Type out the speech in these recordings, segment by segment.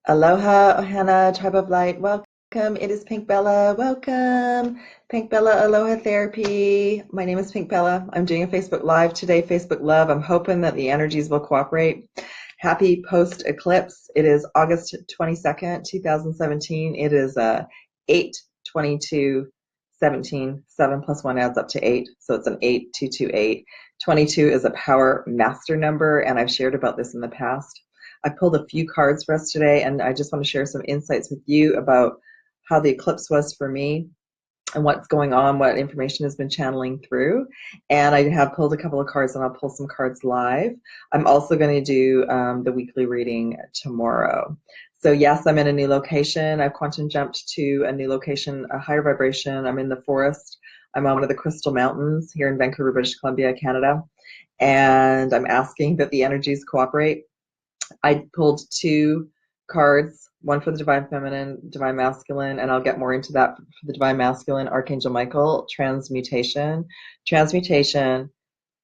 Aloha, Ohana, Tribe of Light. Welcome. It is Pink Bella. Welcome. Pink Bella Aloha Therapy. My name is Pink Bella. I'm doing a Facebook Live today, Facebook Love. I'm hoping that the energies will cooperate. Happy post-eclipse. It is August 22nd, 2017. It is 8/22/17. 7 plus 1 adds up to 8, so it's an 8228. 22 is a power master number, and I've shared about this in the past. I pulled a few cards for us today, and I just want to share some insights with you about how the eclipse was for me and what's going on, what information has been channeling through. And I have pulled a couple of cards, and I'll pull some cards live. I'm also going to do the weekly reading tomorrow. So yes, I'm in a new location. I've quantum jumped to a new location, a higher vibration. I'm in the forest. I'm on one of the Crystal Mountains here in Vancouver, British Columbia, Canada. And I'm asking that the energies cooperate. I pulled two cards, one for the Divine Feminine, Divine Masculine, and I'll get more into that for the Divine Masculine, Archangel Michael, transmutation, transmutation,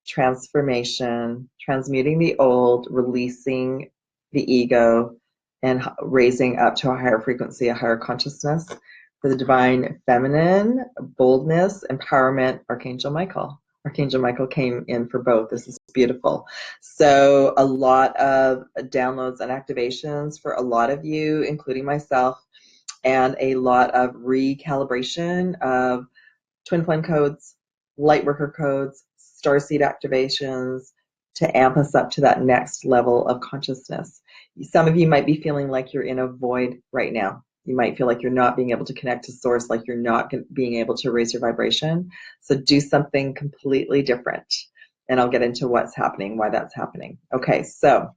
transformation, transmuting the old, releasing the ego, and raising up to a higher frequency, a higher consciousness. For the Divine Feminine, boldness, empowerment, Archangel Michael. Archangel Michael came in for both. This is beautiful. So a lot of downloads and activations for a lot of you, including myself, and a lot of recalibration of twin flame codes, light worker codes, starseed activations to amp us up to that next level of consciousness. Some of you might be feeling like you're in a void right now. You might feel like you're not being able to connect to source, like you're not being able to raise your vibration. So do something completely different. And I'll get into what's happening, why that's happening. Okay, so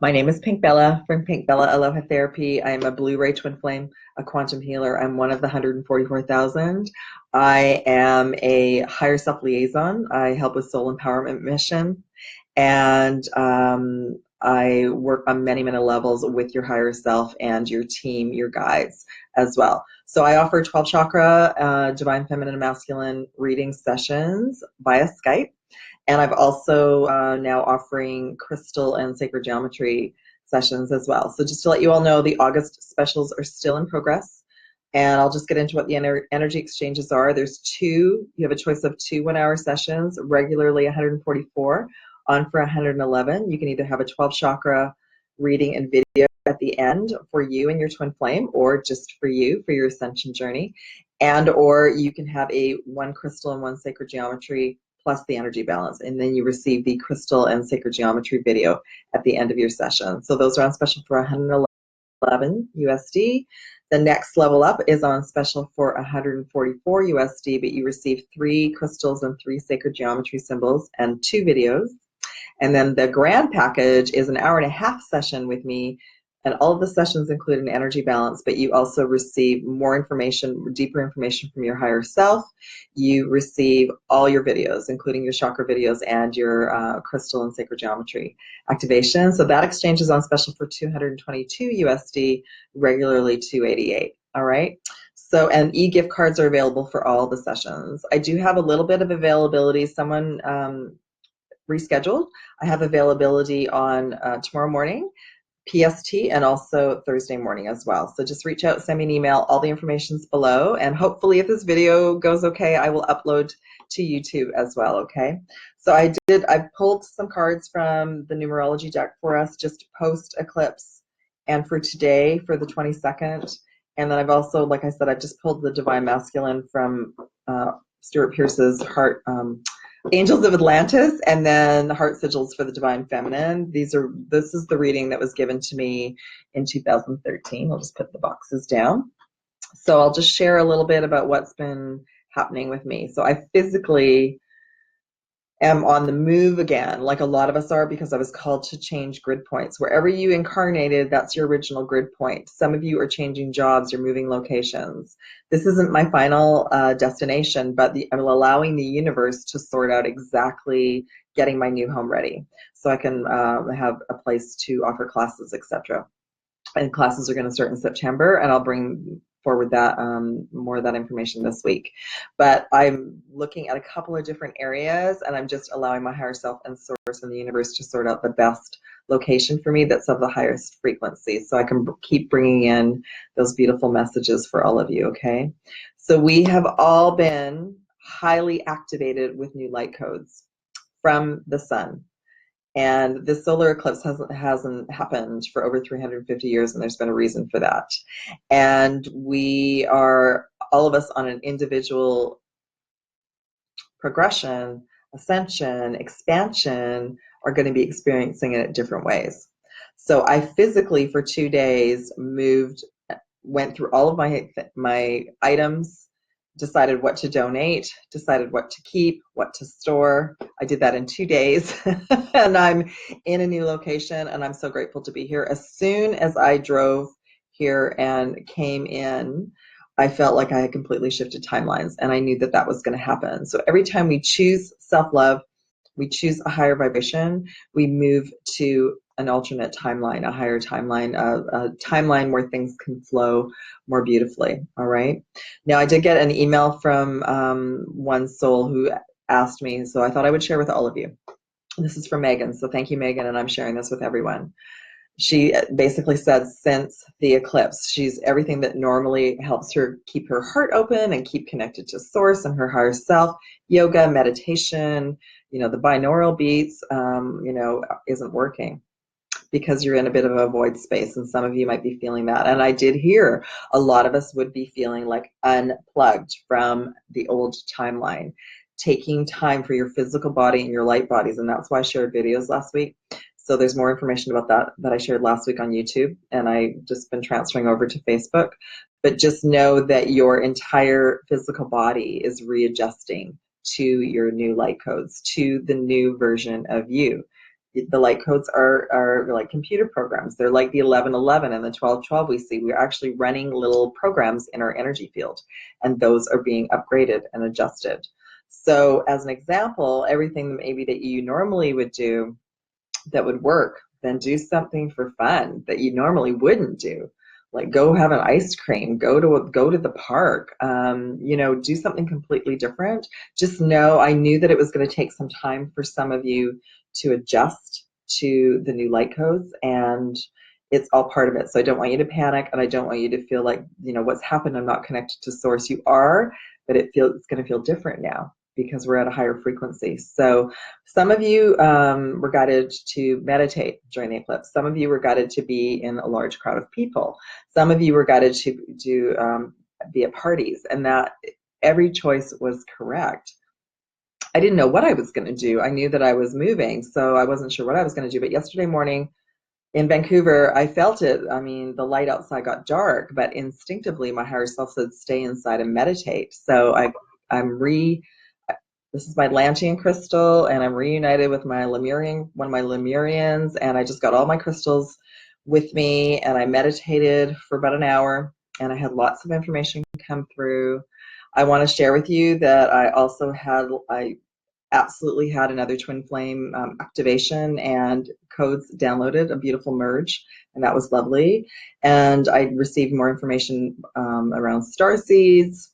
my name is Pink Bella from Pink Bella Aloha Therapy. I am a Blu-ray twin flame, a quantum healer. I'm one of the 144,000. I am a higher self liaison. I help with soul empowerment mission. And I work on many, many levels with your higher self and your team, your guides as well. So I offer 12 chakra, divine feminine and masculine reading sessions via Skype. And I've also now offering crystal and sacred geometry sessions as well. So just to let you all know, the August specials are still in progress. And I'll just get into what the energy exchanges are. There's two. You have a choice of 2 1-hour sessions, regularly 144, on for 111. You can either have a 12 chakra reading and video at the end for you and your twin flame, or just for you for your ascension journey. And or you can have a 1 crystal and 1 sacred geometry plus the energy balance, and then you receive the crystal and sacred geometry video at the end of your session. So those are on special for 111 USD. The next level up is on special for 144 USD, but you receive 3 crystals and 3 sacred geometry symbols and 2 videos. And then the grand package is an 1.5-hour session with me, and all of the sessions include an energy balance, but you also receive more information, deeper information from your higher self. You receive all your videos, including your chakra videos and your crystal and sacred geometry activation. So that exchange is on special for 222 USD, regularly 288. All right. So, and e-gift cards are available for all the sessions. I do have a little bit of availability. Someone rescheduled. I have availability on tomorrow morning, PST, and also Thursday morning as well. So just reach out, send me an email. All the information's below. And hopefully if this video goes okay, I will upload to YouTube as well, okay? So I pulled some cards from the numerology deck for us, just post-eclipse and for today, for the 22nd. And then I've also, like I said, I've just pulled the Divine Masculine from Stuart Pearce's Heart, Angels of Atlantis, and then the Heart Sigils for the Divine Feminine. This is the reading that was given to me in 2013. I'll just put the boxes down. So I'll just share a little bit about what's been happening with me. So I physically am on the move again, like a lot of us are, because I was called to change grid points. Wherever you incarnated, that's your original grid point. Some of you are changing jobs, you're moving locations. This isn't my final destination, but I'm allowing the universe to sort out exactly getting my new home ready, so I can have a place to offer classes, etc. And classes are going to start in September, and I'll bring forward that more of that information this week. But I'm looking at a couple of different areas, and I'm just allowing my higher self and source and the universe to sort out the best location for me that's of the highest frequency, so I can keep bringing in those beautiful messages for all of you, okay? So we have all been highly activated with new light codes from the sun. And the solar eclipse hasn't happened for over 350 years, and there's been a reason for that. And we are, all of us, on an individual progression, ascension, expansion, are going to be experiencing it different ways. So I physically, for 2 days, went through all of my items, decided what to donate, decided what to keep, what to store. I did that in 2 days, and I'm in a new location, and I'm so grateful to be here. As soon as I drove here and came in, I felt like I had completely shifted timelines, and I knew that that was going to happen. So every time we choose self-love, we choose a higher vibration, we move to an alternate timeline, a higher timeline, a timeline where things can flow more beautifully. All right. Now, I did get an email from one soul who asked me, so I thought I would share with all of you. This is from Megan. So thank you, Megan, and I'm sharing this with everyone. She basically said, since the eclipse, she's everything that normally helps her keep her heart open and keep connected to source and her higher self, yoga, meditation, the binaural beats, isn't working, because you're in a bit of a void space, and some of you might be feeling that. And I did hear a lot of us would be feeling like unplugged from the old timeline, taking time for your physical body and your light bodies. And that's why I shared videos last week. So there's more information about that I shared last week on YouTube, and I just been transferring over to Facebook. But just know that your entire physical body is readjusting to your new light codes, to the new version of you. The light codes are like computer programs. They're like the 1111 and the 1212 we see. We're actually running little programs in our energy field, and those are being upgraded and adjusted. So as an example, everything maybe that you normally would do that would work, then do something for fun that you normally wouldn't do. Like go have an ice cream, go to the park, do something completely different. Just know, I knew that it was going to take some time for some of you to adjust to the new light codes, and it's all part of it. So I don't want you to panic, and I don't want you to feel like, what's happened, I'm not connected to source. You are, but it's going to feel different now, because we're at a higher frequency. So some of you were guided to meditate during the eclipse. Some of you were guided to be in a large crowd of people. Some of you were guided to be at parties, and that every choice was correct. I didn't know what I was going to do. I knew that I was moving, so I wasn't sure what I was going to do. But yesterday morning in Vancouver, I felt it. I mean, the light outside got dark, but instinctively my higher self said, stay inside and meditate. So this is my Lantian crystal, and I'm reunited with my Lemurian, one of my Lemurians, and I just got all my crystals with me, and I meditated for about an hour, and I had lots of information come through. I want to share with you that I absolutely had another twin flame activation and codes downloaded, a beautiful merge, and that was lovely. And I received more information around star seeds,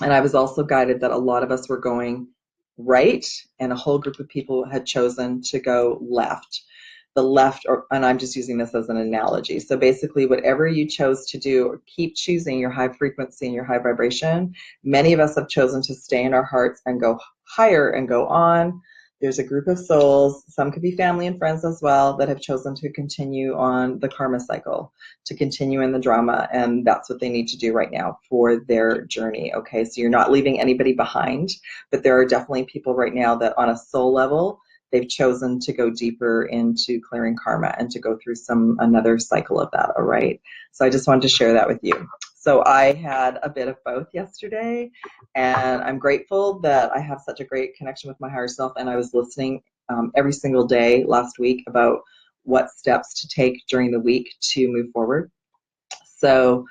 and I was also guided that a lot of us were going right, and a whole group of people had chosen to go left. The left, and I'm just using this as an analogy. So basically, whatever you chose to do, keep choosing your high frequency and your high vibration. Many of us have chosen to stay in our hearts and go higher and go on. There's a group of souls, some could be family and friends as well, that have chosen to continue on the karma cycle, to continue in the drama, and that's what they need to do right now for their journey, okay? So you're not leaving anybody behind, but there are definitely people right now that on a soul level, they've chosen to go deeper into clearing karma and to go through another cycle of that, all right? So I just wanted to share that with you. So I had a bit of both yesterday, and I'm grateful that I have such a great connection with my higher self, and I was listening every single day last week about what steps to take during the week to move forward. So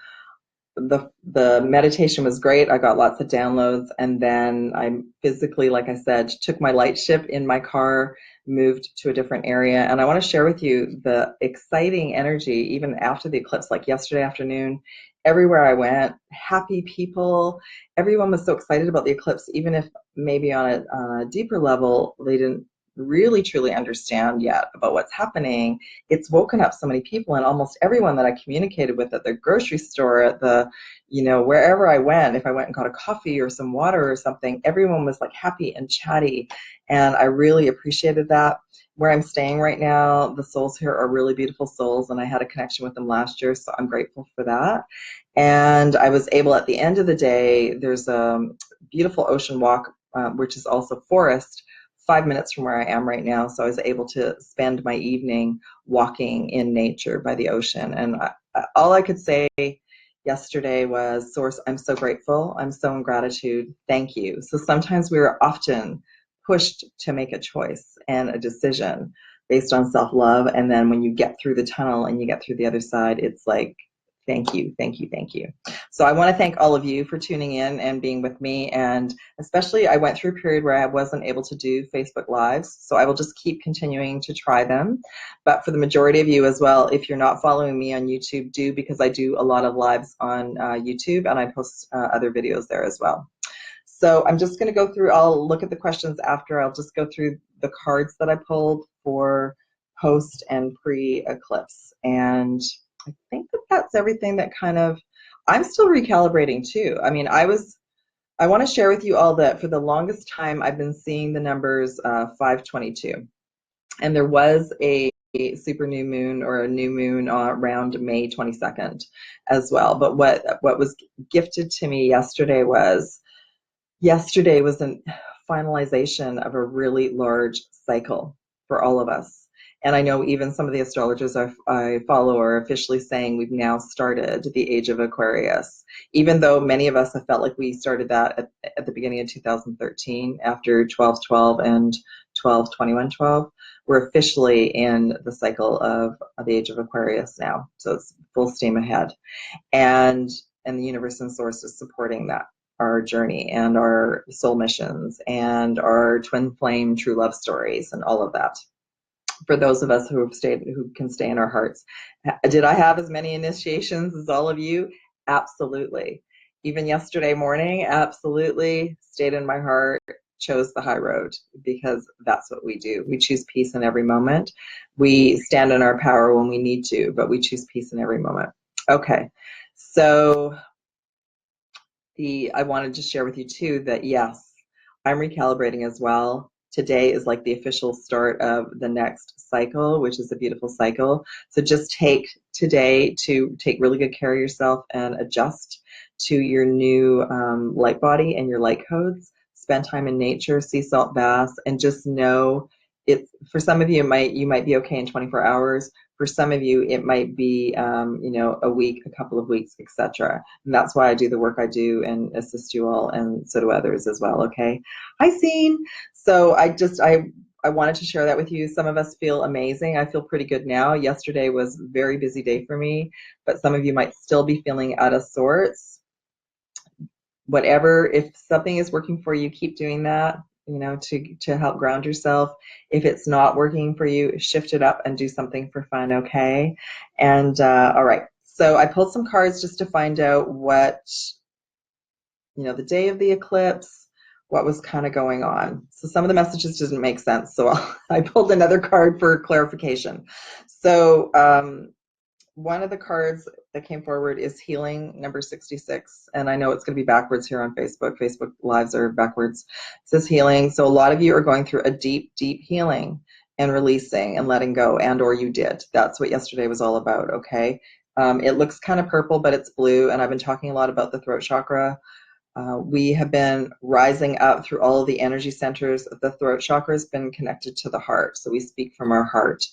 the meditation was great. I got lots of downloads, and then I physically, like I said, took my light ship in my car, moved to a different area, and I want to share with you the exciting energy even after the eclipse. Like yesterday afternoon, everywhere I went, happy people, everyone was so excited about the eclipse, even if maybe on a deeper level they didn't really truly understand yet about what's happening, it's woken up so many people, and almost everyone that I communicated with at the grocery store, at the, wherever I went, if I went and got a coffee or some water or something, everyone was like happy and chatty. And I really appreciated that. Where I'm staying right now, the souls here are really beautiful souls, and I had a connection with them last year, so I'm grateful for that. And I was able, at the end of the day, there's a beautiful ocean walk, which is also forest, 5 minutes from where I am right now. So I was able to spend my evening walking in nature by the ocean. And all I could say yesterday was, Source, I'm so grateful. I'm so in gratitude. Thank you. So sometimes we are often pushed to make a choice and a decision based on self-love. And then when you get through the tunnel and you get through the other side, it's like, thank you, thank you, thank you. So I want to thank all of you for tuning in and being with me. And especially, I went through a period where I wasn't able to do Facebook Lives. So I will just keep continuing to try them. But for the majority of you as well, if you're not following me on YouTube, do, because I do a lot of lives on YouTube, and I post other videos there as well. So I'm just going to go through, I'll look at the questions after. I'll just go through the cards that I pulled for post and pre-eclipse. And I think that that's everything that kind of, I'm still recalibrating too. I mean, I want to share with you all that for the longest time, I've been seeing the numbers 522. And there was a super new moon, or a new moon around May 22nd as well. But what was gifted to me yesterday was a finalization of a really large cycle for all of us. And I know even some of the astrologers I follow are officially saying we've now started the age of Aquarius, even though many of us have felt like we started that at the beginning of 2013 after 12/12 and 12/21/12. We're officially in the cycle of the age of Aquarius now. So it's full steam ahead. And the universe and source is supporting that, our journey and our soul missions and our twin flame true love stories and all of that. For those of us who can stay in our hearts. Did I have as many initiations as all of you? Absolutely. Even yesterday morning, absolutely stayed in my heart, chose the high road, because that's what we do. We choose peace in every moment. We stand in our power when we need to, but we choose peace in every moment. Okay, so I wanted to share with you too that yes, I'm recalibrating as well. Today is like the official start of the next cycle, which is a beautiful cycle. So just take today to take really good care of yourself and adjust to your new light body and your light codes. Spend time in nature, sea salt baths, and just know it's, for some of you, you might be okay in 24 hours. For some of you, it might be, a week, a couple of weeks, etc. And that's why I do the work I do and assist you all, and so do others as well, okay? Hi, Scene. So I wanted to share that with you. Some of us feel amazing. I feel pretty good now. Yesterday was a very busy day for me, but some of you might still be feeling out of sorts. Whatever, if something is working for you, keep doing that. To help ground yourself. If it's not working for you, shift it up and do something for fun, okay? And all right, so I pulled some cards just to find out what, the day of the eclipse, what was kind of going on. So some of the messages didn't make sense, so I pulled another card for clarification. So one of the cards that came forward is healing number 66. And I know it's going to be backwards here on Facebook. Facebook Lives are backwards. It says healing. So a lot of you are going through a deep, deep healing and releasing and letting go, and or you did. That's what yesterday was all about, okay? It looks kind of purple, but it's blue. And I've been talking a lot about the throat chakra. We have been rising up through all of the energy centers. The throat chakra has been connected to the heart. So we speak from our heart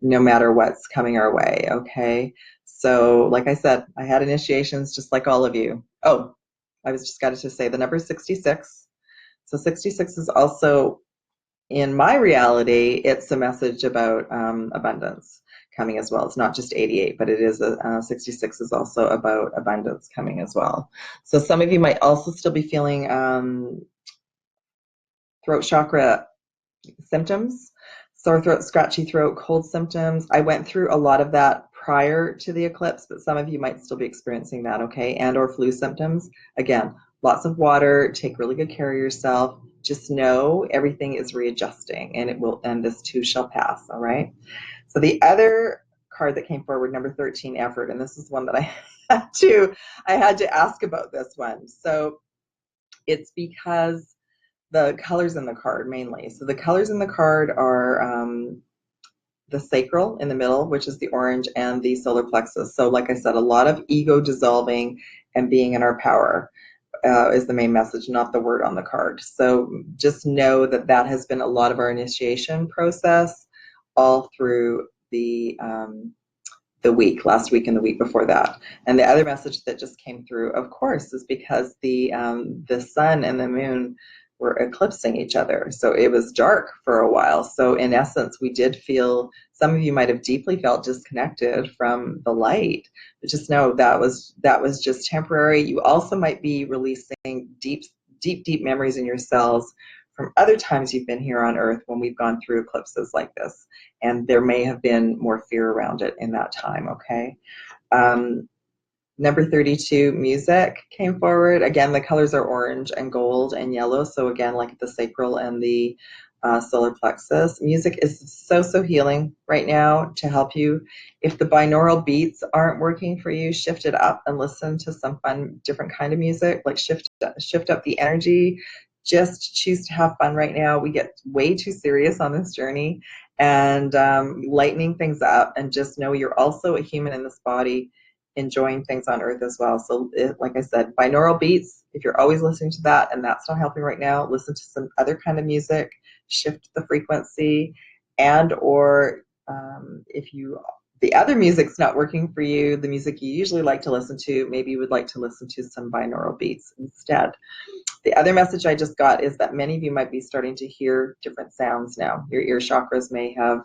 no matter what's coming our way, okay? So like I said, I had initiations just like all of you. Oh, I was just got to say the number 66. So 66 is also, in my reality, it's a message about abundance coming as well. It's not just 88, but it is 66 is also about abundance coming as well. So some of you might also still be feeling throat chakra symptoms, sore throat, scratchy throat, cold symptoms. I went through a lot of that prior to the eclipse, but some of you might still be experiencing that, okay? And or flu symptoms. Again, lots of water, take really good care of yourself, just know everything is readjusting, and it will, and this too shall pass. All right. So the other card that came forward, number 13, effort, and this is one that I had to ask about this one. So it's because the colors in the card mainly. So the colors in the card are the sacral in the middle, which is the orange, and the solar plexus. So like I said, a lot of ego dissolving and being in our power is the main message, not the word on the card. So just know that that has been a lot of our initiation process all through the week, last week and the week before that. And the other message that just came through, of course, is because the sun and the moon were eclipsing each other. So it was dark for a while. So in essence, we did feel, some of you might have deeply felt disconnected from the light, but just know that was just temporary. You also might be releasing deep memories in your cells from other times you've been here on Earth when we've gone through eclipses like this. And there may have been more fear around it in that time, okay? Number 32, music came forward. Again, the colors are orange and gold and yellow. So again, like the sacral and the solar plexus. Music is so healing right now to help you. If the binaural beats aren't working for you, shift it up and listen to some fun, different kind of music, like shift up the energy. Just choose to have fun right now. We get way too serious on this journey, and lightening things up, and just know you're also a human in this body enjoying things on Earth as well. So like I said, binaural beats, if you're always listening to that and that's not helping right now, listen to some other kind of music, shift the frequency, and or if the other music's not working for you, the music you usually like to listen to, maybe you would like to listen to some binaural beats instead. The other message I just got is that many of you might be starting to hear different sounds now. Your ear chakras may have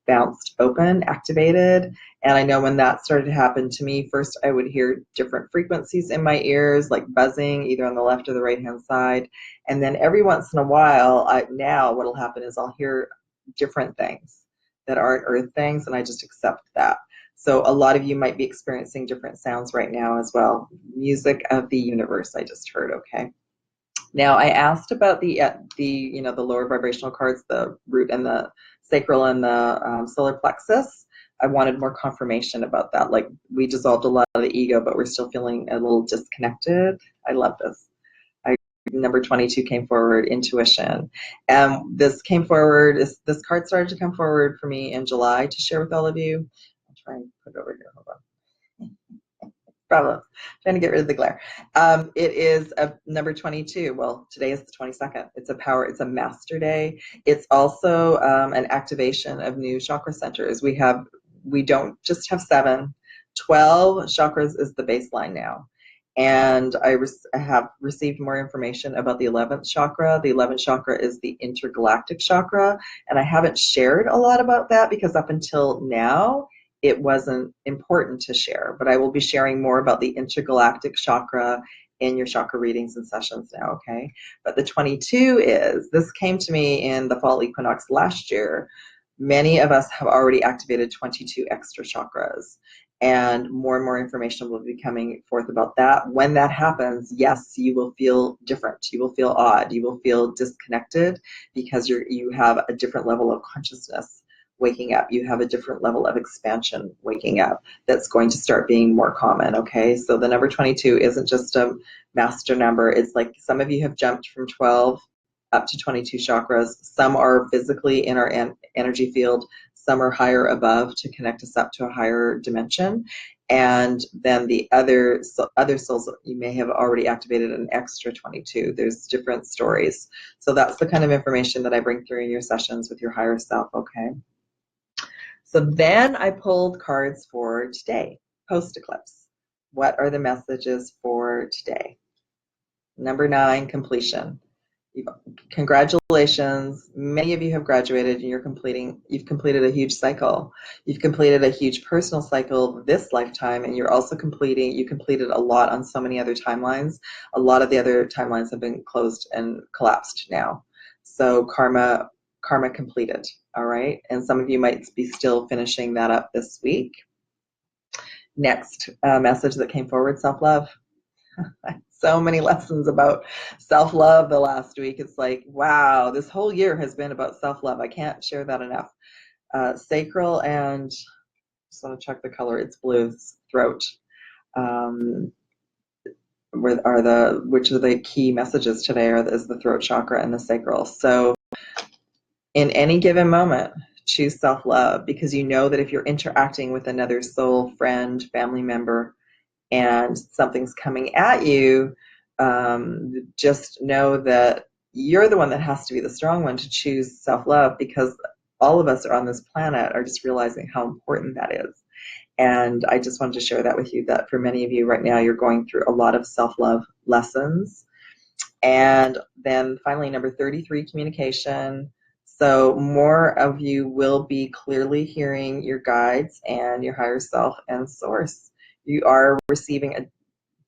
bounced open, activated. And I know when that started to happen to me, first I would hear different frequencies in my ears, like buzzing either on the left or the right hand side. And then every once in a while, now what will happen is I'll hear different things that aren't earth things, and I just accept that. So a lot of you might be experiencing different sounds right now as well. Music of the universe, I just heard, okay? Now I asked about the lower vibrational cards, the root and the sacral and the solar plexus. I wanted more confirmation about that. Like, we dissolved a lot of the ego, but we're still feeling a little disconnected. I love this. Number 22 came forward, intuition. This came forward, this card started to come forward for me in July to share with all of you. I'll try and put it over here, hold on. Problem. Trying to get rid of the glare. It is a number 22. Well, today is the 22nd. It's a master day. It's also an activation of new chakra centers. We don't just have 7, 12 chakras is the baseline now. And I have received more information about the 11th chakra. The 11th chakra is the intergalactic chakra. And I haven't shared a lot about that because up until now, it wasn't important to share, but I will be sharing more about the intergalactic chakra in your chakra readings and sessions now, okay? But the 22 this came to me in the fall equinox last year. Many of us have already activated 22 extra chakras, and more information will be coming forth about that. When that happens, yes, you will feel different. You will feel odd. You will feel disconnected because you have a different level of consciousness waking up. You have a different level of expansion waking up that's going to start being more common, okay? So the number 22 isn't just a master number. It's like some of you have jumped from 12 up to 22 chakras. Some are physically in our energy field. Some are higher above to connect us up to a higher dimension. And then the other souls, you may have already activated an extra 22. There's different stories. So that's the kind of information that I bring through in your sessions with your higher self, okay? So then I pulled cards for today, post-eclipse. What are the messages for today? Number 9, completion. Congratulations. Many of you have graduated and you've completed a huge cycle. You've completed a huge personal cycle this lifetime, and you completed a lot on so many other timelines. A lot of the other timelines have been closed and collapsed now. So karma completed, all right? And some of you might be still finishing that up this week. Next message that came forward, self-love. So many lessons about self-love the last week. It's like, wow, this whole year has been about self-love. I can't share that enough. Sacral and, just want to check the color, it's blue, throat. Which are the key messages today is the throat chakra and the sacral. So in any given moment, choose self-love, because you know that if you're interacting with another soul, friend, family member, and something's coming at you, just know that you're the one that has to be the strong one to choose self-love, because all of us are on this planet are just realizing how important that is. And I just wanted to share that with you, that for many of you right now, you're going through a lot of self-love lessons. And then finally, number 33, communication. So more of you will be clearly hearing your guides and your higher self and source. You are receiving a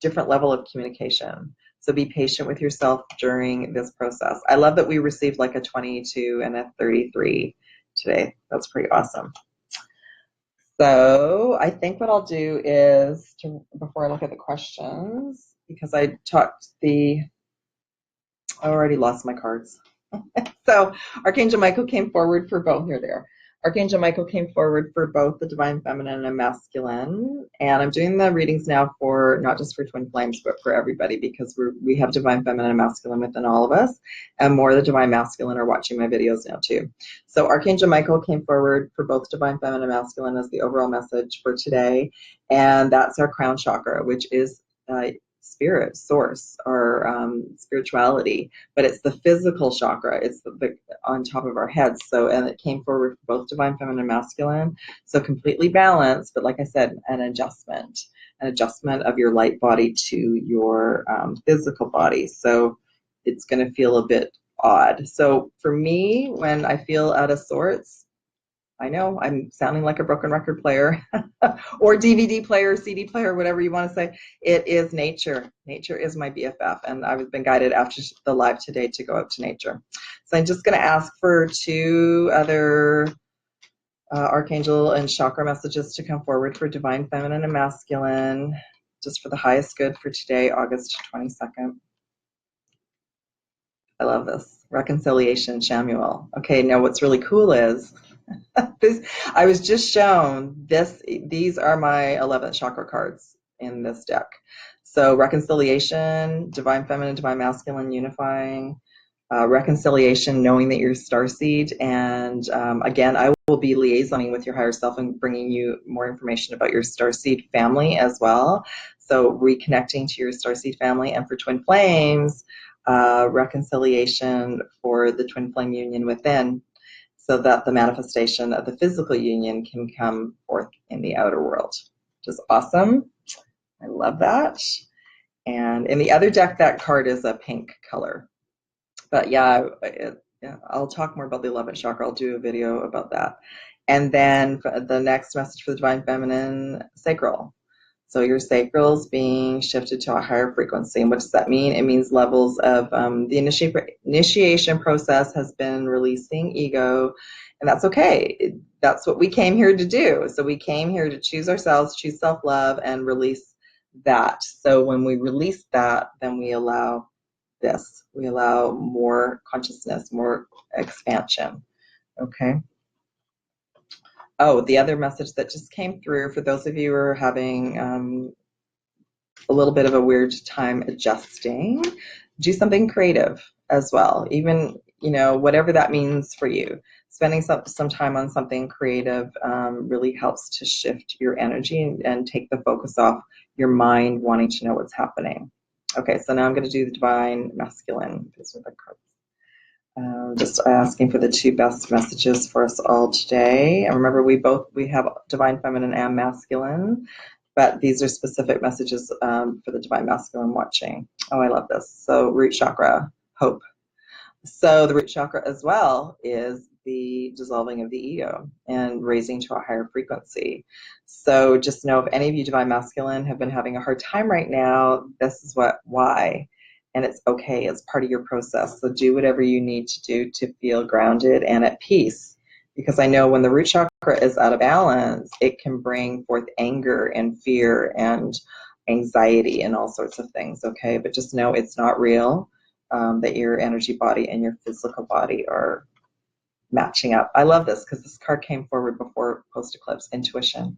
different level of communication. So be patient with yourself during this process. I love that we received like a 22 and a 33 today. That's pretty awesome. So I think what I'll do is, before I look at the questions, because I already lost my cards. So Archangel Michael came forward for both. Archangel Michael came forward for both the divine feminine and masculine, and I'm doing the readings now for not just for twin flames, but for everybody, because we have divine feminine and masculine within all of us, and more of the divine masculine are watching my videos now too. So Archangel Michael came forward for both divine feminine and masculine as the overall message for today, and that's our crown chakra, which is spirit, source, or spirituality, but it's the physical chakra. It's the on top of our heads. So, and it came forward for both divine feminine and masculine. So completely balanced, but like I said, an adjustment of your light body to your physical body. So it's going to feel a bit odd. So for me, when I feel out of sorts, I know I'm sounding like a broken record player or DVD player, CD player, whatever you want to say. It is nature. Nature is my BFF, and I've been guided after the live today to go out to nature. So I'm just going to ask for 2 other archangel and chakra messages to come forward for divine feminine and masculine, just for the highest good for today, August 22nd. I love this. Reconciliation, Shamuel. Okay, now what's really cool is I was just shown this. These are my 11th chakra cards in this deck. So reconciliation, divine feminine, divine masculine, unifying, reconciliation, knowing that you're starseed, and again, I will be liaisoning with your higher self and bringing you more information about your starseed family as well. So reconnecting to your starseed family, and for twin flames, reconciliation for the twin flame union within, so that the manifestation of the physical union can come forth in the outer world, which is awesome. I love that. And in the other deck, that card is a pink color. But yeah, I'll talk more about the 11th chakra. I'll do a video about that. And then the next message for the divine feminine, sacral. So your sacral's being shifted to a higher frequency. And what does that mean? It means levels of the initiation process has been releasing ego, and that's okay. That's what we came here to do. So we came here to choose ourselves, choose self-love, and release that. So when we release that, then we allow this. We allow more consciousness, more expansion. Okay. Oh, the other message that just came through for those of you who are having a little bit of a weird time adjusting, do something creative as well. Even, whatever that means for you. Spending some time on something creative really helps to shift your energy and take the focus off your mind wanting to know what's happening. Okay, so now I'm going to do the divine masculine. These are the cards. Just asking for the 2 best messages for us all today. And remember, we have divine feminine and masculine, but these are specific messages for the divine masculine watching. Oh, I love this. So root chakra, hope. So the root chakra as well is the dissolving of the ego and raising to a higher frequency. So just know, if any of you divine masculine have been having a hard time right now, this is why. And it's okay. It's part of your process. So do whatever you need to do to feel grounded and at peace. Because I know when the root chakra is out of balance, it can bring forth anger and fear and anxiety and all sorts of things, okay? But just know it's not real, that your energy body and your physical body are matching up. I love this because this card came forward before post-eclipse, intuition.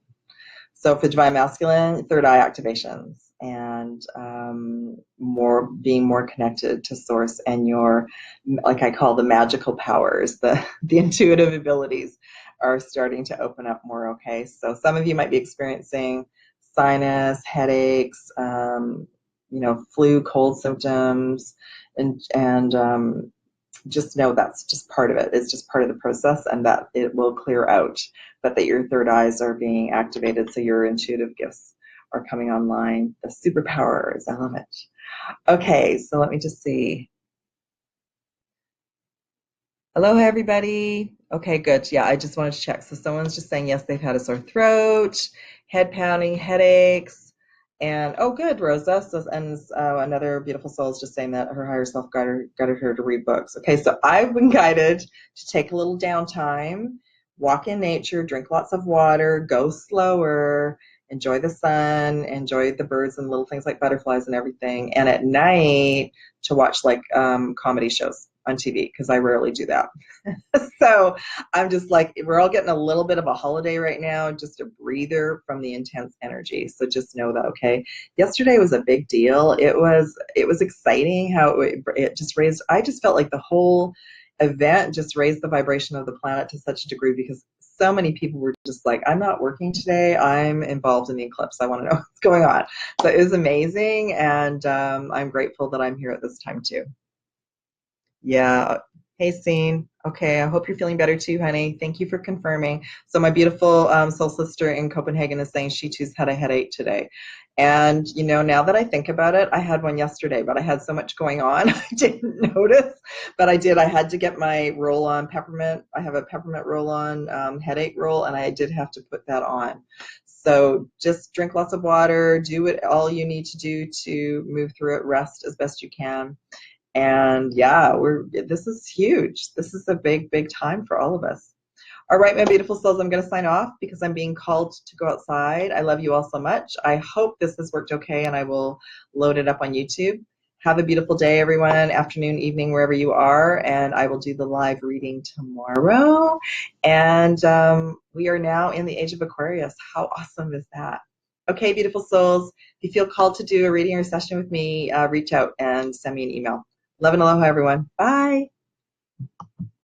So for Divine Masculine, third eye activations and being more connected to source and your, like I call the magical powers, the intuitive abilities are starting to open up more, okay? So some of you might be experiencing sinus, headaches, flu, cold symptoms, and just know that's just part of it. It's just part of the process, and that it will clear out, but that your third eyes are being activated, so your intuitive gifts are coming online. The superpowers, I love it. Okay, so let me just see. Hello, everybody. Okay, good. Yeah, I just wanted to check. So someone's just saying, yes, they've had a sore throat, head pounding, headaches, and oh, good, Rosa. So, and another beautiful soul is just saying that her higher self guided her to read books. Okay, so I've been guided to take a little downtime, walk in nature, drink lots of water, go slower, enjoy the sun, enjoy the birds and little things like butterflies and everything, and at night to watch like comedy shows on TV, because I rarely do that. So I'm just like, we're all getting a little bit of a holiday right now, just a breather from the intense energy. So just know that, okay? Yesterday was a big deal. It was exciting how it just raised, I just felt like the whole event just raised the vibration of the planet to such a degree, because so many people were just like, I'm not working today. I'm involved in the eclipse. I want to know what's going on. So it was amazing. And I'm grateful that I'm here at this time too. Yeah. Hey, Scene. Okay, I hope you're feeling better too, honey. Thank you for confirming. So my beautiful soul sister in Copenhagen is saying she too had a headache today. And, now that I think about it, I had one yesterday, but I had so much going on, I didn't notice. But I did. I had to get my roll-on peppermint. I have a peppermint roll-on headache roll, and I did have to put that on. So just drink lots of water, do all you need to do to move through it, rest as best you can. And yeah, this is huge. This is a big, big time for all of us. All right, my beautiful souls, I'm going to sign off because I'm being called to go outside. I love you all so much. I hope this has worked okay, and I will load it up on YouTube. Have a beautiful day, everyone, afternoon, evening, wherever you are, and I will do the live reading tomorrow. And we are now in the age of Aquarius. How awesome is that? Okay, beautiful souls, if you feel called to do a reading or session with me, reach out and send me an email. Love and aloha, everyone. Bye.